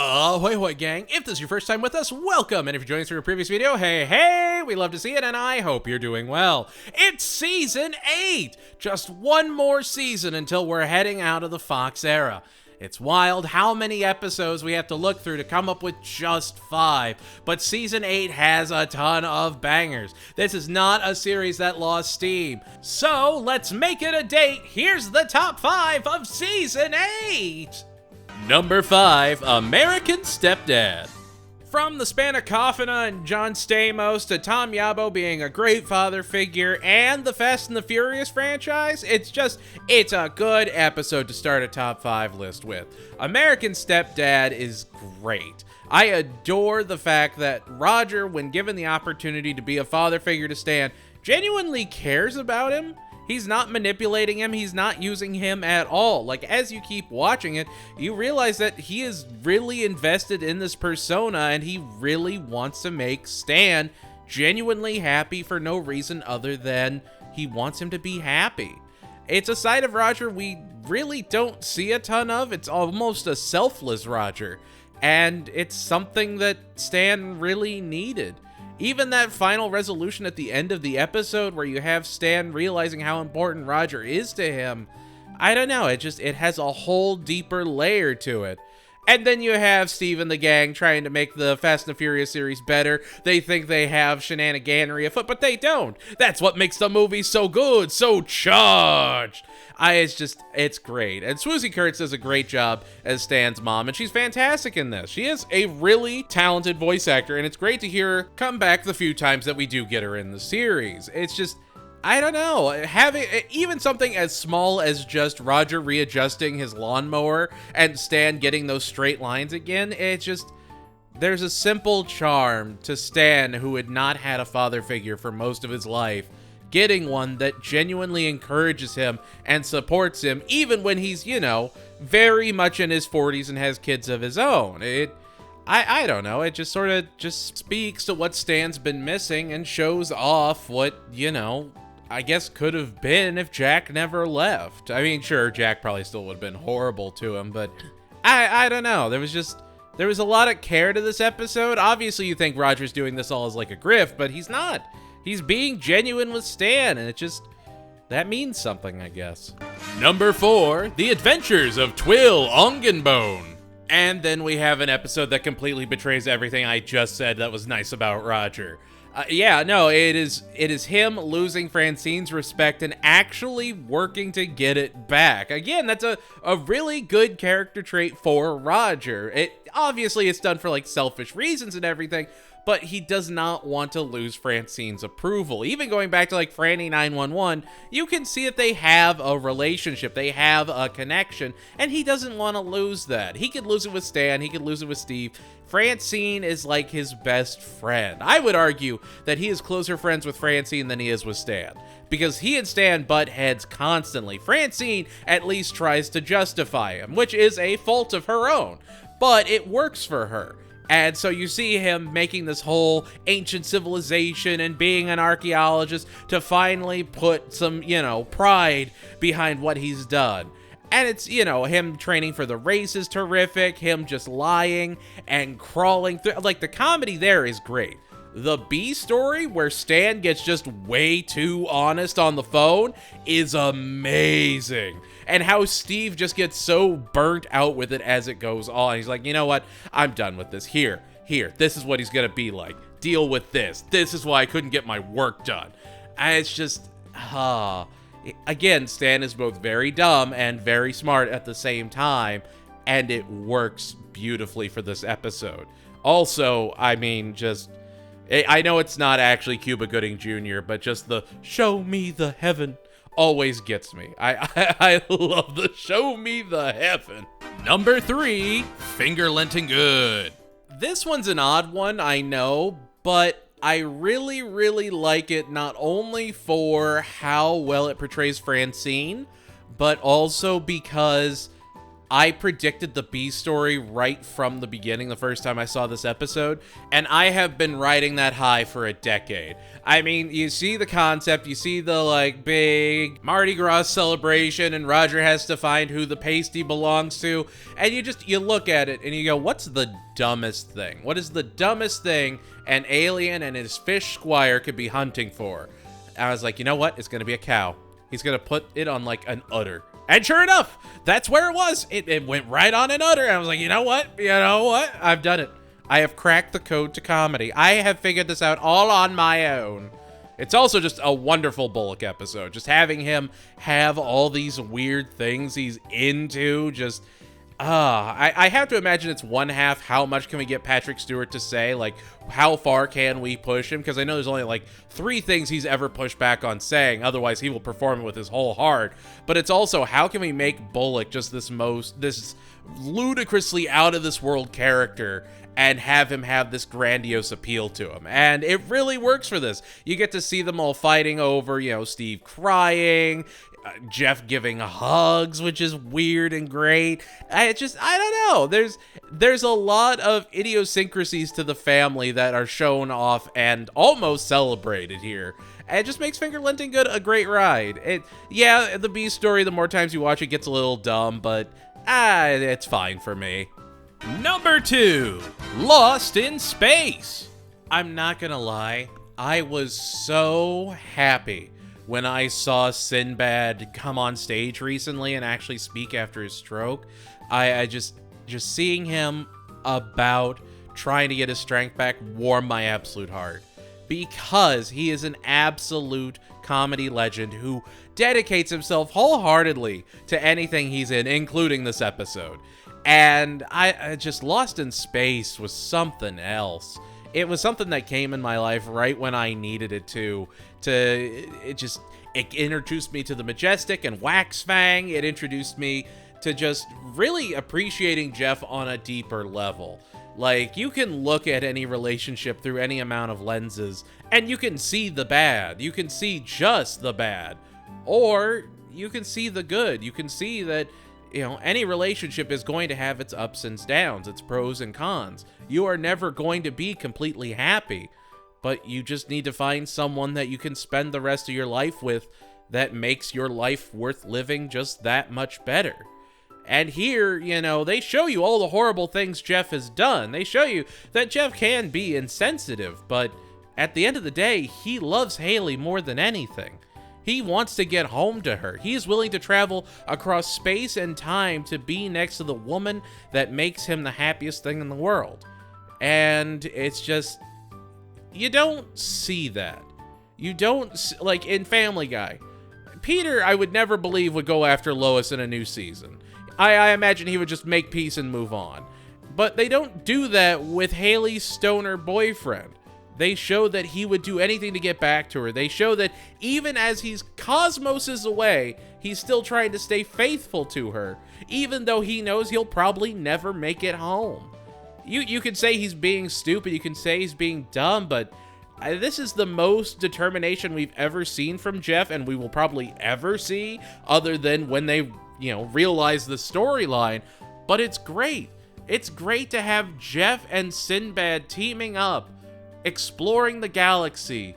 Ahoy gang, if this is your first time with us, welcome, and if you're joining us from a previous video, hey, we love to see it, and I hope you're doing well. It's Season 8! Just one more season until we're heading out of the Fox era. It's wild how many episodes we have to look through to come up with just 5, but Season 8 has a ton of bangers. This is not a series that lost steam, so let's make it a date. Here's the top 5 of Season 8! Number 5, American Stepdad. From the span of Coffina and John Stamos to Tom Yabo being a great father figure and the Fast and the Furious franchise, it's a good episode to start a top 5 list with. American Stepdad is great. I adore the fact that Roger, when given the opportunity to be a father figure to Stan, genuinely cares about him. He's not manipulating him, he's not using him at all. Like, as you keep watching it, you realize that he is really invested in this persona and he really wants to make Stan genuinely happy for no reason other than he wants him to be happy. It's a side of Roger we really don't see a ton of. It's almost a selfless Roger, and it's something that Stan really needed. Even that final resolution at the end of the episode where you have Stan realizing how important Roger is to him, I don't know, it has a whole deeper layer to it. And then you have Steve and the gang trying to make the Fast and the Furious series better. They think they have shenaniganery afoot, but they don't. That's what makes the movie so good, so charged. It's great. And Swoosie Kurtz does a great job as Stan's mom, and she's fantastic in this. She is a really talented voice actor, and it's great to hear her come back the few times that we do get her in the series. It's just, I don't know, having even something as small as just Roger readjusting his lawnmower and Stan getting those straight lines again, there's a simple charm to Stan, who had not had a father figure for most of his life, getting one that genuinely encourages him and supports him, even when he's, very much in his 40s and has kids of his own. I don't know, it just sort of speaks to what Stan's been missing and shows off what, I guess could have been if Jack never left. I mean, sure, Jack probably still would have been horrible to him, but I don't know. There was a lot of care to this episode. Obviously, you think Roger's doing this all as like a grift, but he's not. He's being genuine with Stan, and that means something, I guess. Number 4, The Adventures of Twill Ongenbone. And then we have an episode that completely betrays everything I just said that was nice about Roger. It is him losing Francine's respect and actually working to get it back. Again, that's a really good character trait for Roger. Obviously it's done for like selfish reasons and everything, but he does not want to lose Francine's approval. Even going back to like Franny 911, you can see that they have a relationship, they have a connection, and he doesn't want to lose that. He could lose it with Stan, he could lose it with Steve. Francine is like his best friend. I would argue that he is closer friends with Francine than he is with Stan, because he and Stan butt heads constantly. Francine at least tries to justify him, which is a fault of her own, but it works for her. And so you see him making this whole ancient civilization and being an archaeologist to finally put some, pride behind what he's done. And it's, him training for the race is terrific, him just lying and crawling through. Like, the comedy there is great. The B story, where Stan gets just way too honest on the phone, is amazing. And how Steve just gets so burnt out with it as it goes on. He's like, you know what? I'm done with this. Here. This is what he's gonna be like. Deal with this. This is why I couldn't get my work done. And it's just, again, Stan is both very dumb and very smart at the same time, and it works beautifully for this episode. Also, I mean, I know it's not actually Cuba Gooding Jr., but just the show me the heaven always gets me. I love the show me the heaven. Number 3, Finger Lenting Good. This one's an odd one, I know, but I really, really like it, not only for how well it portrays Francine, but also because I predicted the B story right from the beginning the first time I saw this episode, and I have been riding that high for a decade. I mean, you see the concept, you see the, like, big Mardi Gras celebration, and Roger has to find who the pasty belongs to, and you look at it, and you go, what's the dumbest thing? What is the dumbest thing an alien and his fish squire could be hunting for? And I was like, you know what? It's gonna be a cow. He's gonna put it on, like, an udder. And sure enough, that's where it was. It went right on an udder. And I was like, you know what? I've done it. I have cracked the code to comedy. I have figured this out all on my own. It's also just a wonderful Bullock episode. Just having him have all these weird things he's into. Just, I have to imagine it's one half, how much can we get Patrick Stewart to say? Like, how far can we push him? Because I know there's only like 3 things he's ever pushed back on saying. Otherwise, he will perform it with his whole heart. But it's also, how can we make Bullock just this ludicrously out of this world character and have him have this grandiose appeal to him? And it really works for this. You get to see them all fighting over, you know, Steve crying, Jeff giving hugs, which is weird and great. I don't know. There's a lot of idiosyncrasies to the family that are shown off and almost celebrated here. And it just makes Finger Lenting Good a great ride. Yeah, the B story, the more times you watch it, gets a little dumb, but it's fine for me. Number 2, Lost in Space. I'm not gonna lie, I was so happy when I saw Sinbad come on stage recently and actually speak after his stroke. I just seeing him about trying to get his strength back warmed my absolute heart, because he is an absolute comedy legend who dedicates himself wholeheartedly to anything he's in, including this episode. And I just, Lost in Space was something else. It was something that came in my life right when I needed it to. It introduced me to the Majestic and Wax Fang. It introduced me to just really appreciating Jeff on a deeper level. Like, you can look at any relationship through any amount of lenses, and you can see the bad. You can see just the bad. Or you can see the good. You can see that, you know, any relationship is going to have its ups and downs, its pros and cons. You are never going to be completely happy, but you just need to find someone that you can spend the rest of your life with that makes your life worth living just that much better. And here, you know, they show you all the horrible things Jeff has done. They show you that Jeff can be insensitive, but at the end of the day, he loves Haley more than anything. He wants to get home to her. He is willing to travel across space and time to be next to the woman that makes him the happiest thing in the world. And it's just, you don't see that. You don't, like in Family Guy, Peter, I would never believe, would go after Lois in a new season. I imagine he would just make peace and move on. But they don't do that with Haley's stoner boyfriend. They show that he would do anything to get back to her. They show that even as he's cosmoses away, he's still trying to stay faithful to her, even though he knows he'll probably never make it home. You can say he's being stupid, you can say he's being dumb, but this is the most determination we've ever seen from Jeff, and we will probably ever see, other than when they, you know, realize the storyline. But it's great. It's great to have Jeff and Sinbad teaming up, exploring the galaxy,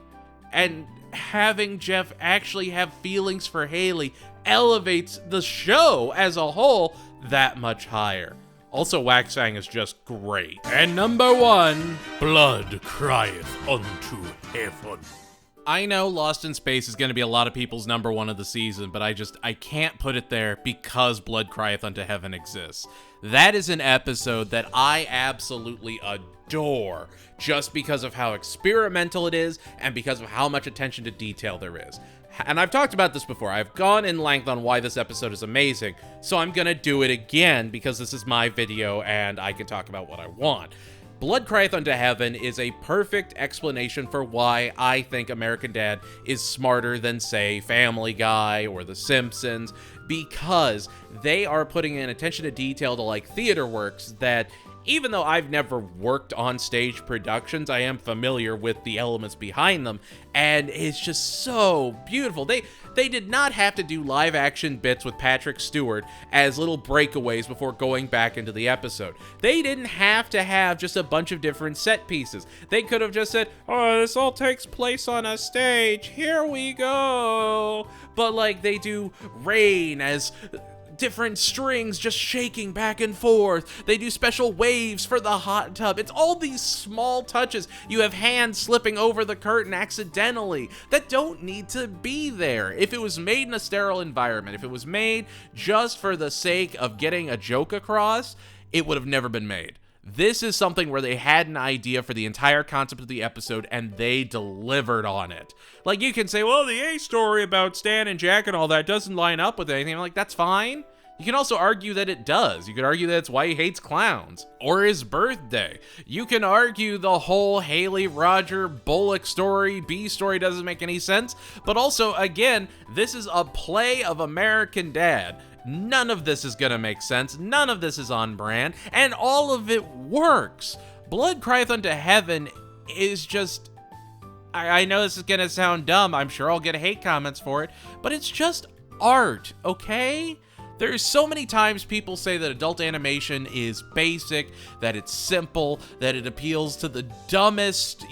and having Jeff actually have feelings for Haley elevates the show as a whole that much higher. Also, Wax Fang is just great. And number 1, Blood Crieth Unto Heaven. I know Lost in Space is going to be a lot of people's number 1 of the season, but I can't put it there because Blood Crieth Unto Heaven exists. That is an episode that I absolutely adore, just because of how experimental it is and because of how much attention to detail there is. And I've talked about this before. I've gone in length on why this episode is amazing, so I'm gonna do it again because this is my video and I can talk about what I want. Blood Crieth Unto Heaven is a perfect explanation for why I think American Dad is smarter than, say, Family Guy or The Simpsons, because they are putting in attention to detail to, like, theater works that Even though I've never worked on stage productions, I am familiar with the elements behind them, and it's just so beautiful. They did not have to do live action bits with Patrick Stewart as little breakaways before going back into the episode. They didn't have to have just a bunch of different set pieces. They could have just said, oh, this all takes place on a stage, here we go. But like, they do rain as different strings just shaking back and forth. They do special waves for the hot tub. It's all these small touches. You have hands slipping over the curtain accidentally that don't need to be there. If it was made in a sterile environment, if it was made just for the sake of getting a joke across, it would have never been made. This is something where they had an idea for the entire concept of the episode, and they delivered on it. Like, you can say, well, the A story about Stan and Jack and all that doesn't line up with anything. I'm like, that's fine. You can also argue that it does. You could argue that it's why he hates clowns. Or his birthday. You can argue the whole Haley, Roger, Bullock story, B story doesn't make any sense. But also, again, this is a play of American Dad. None of this is gonna make sense, none of this is on brand, and all of it works. Blood Crieth Unto Heaven is just... I know this is gonna sound dumb, I'm sure I'll get hate comments for it, but it's just art, okay? There's so many times people say that adult animation is basic, that it's simple, that it appeals to the dumbest,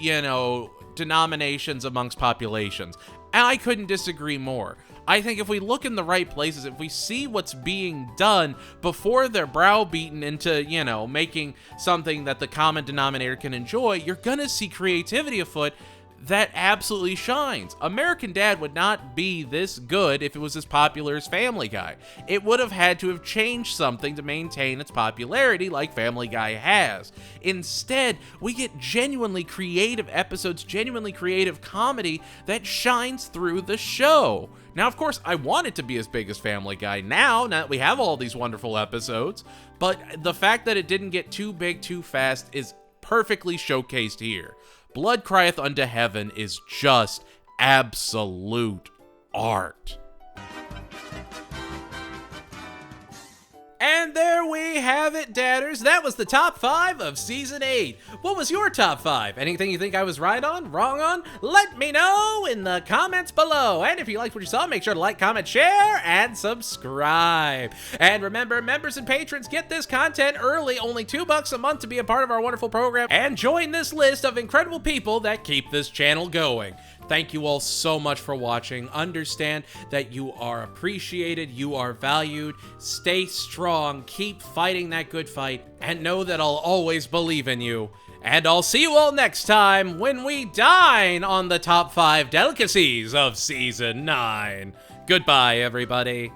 denominations amongst populations. And I couldn't disagree more. I think if we look in the right places, if we see what's being done before they're browbeaten into, making something that the common denominator can enjoy, you're gonna see creativity afoot that absolutely shines. American Dad would not be this good if it was as popular as Family Guy. It would have had to have changed something to maintain its popularity like Family Guy has. Instead, we get genuinely creative episodes, genuinely creative comedy that shines through the show. Now, of course, I want it to be as big as Family Guy now that we have all these wonderful episodes, but the fact that it didn't get too big too fast is perfectly showcased here. Blood Crieth Unto Heaven is just absolute art. And there we have it, Dadders. That was the top 5 of Season 8. What was your top 5? Anything you think I was right on, wrong on? Let me know in the comments below. And if you liked what you saw, make sure to like, comment, share, and subscribe. And remember, members and patrons get this content early, only $2 a month to be a part of our wonderful program, and join this list of incredible people that keep this channel going. Thank you all so much for watching. Understand that you are appreciated, you are valued. Stay strong, keep fighting that good fight, and know that I'll always believe in you. And I'll see you all next time when we dine on the top 5 delicacies of Season 9. Goodbye, everybody.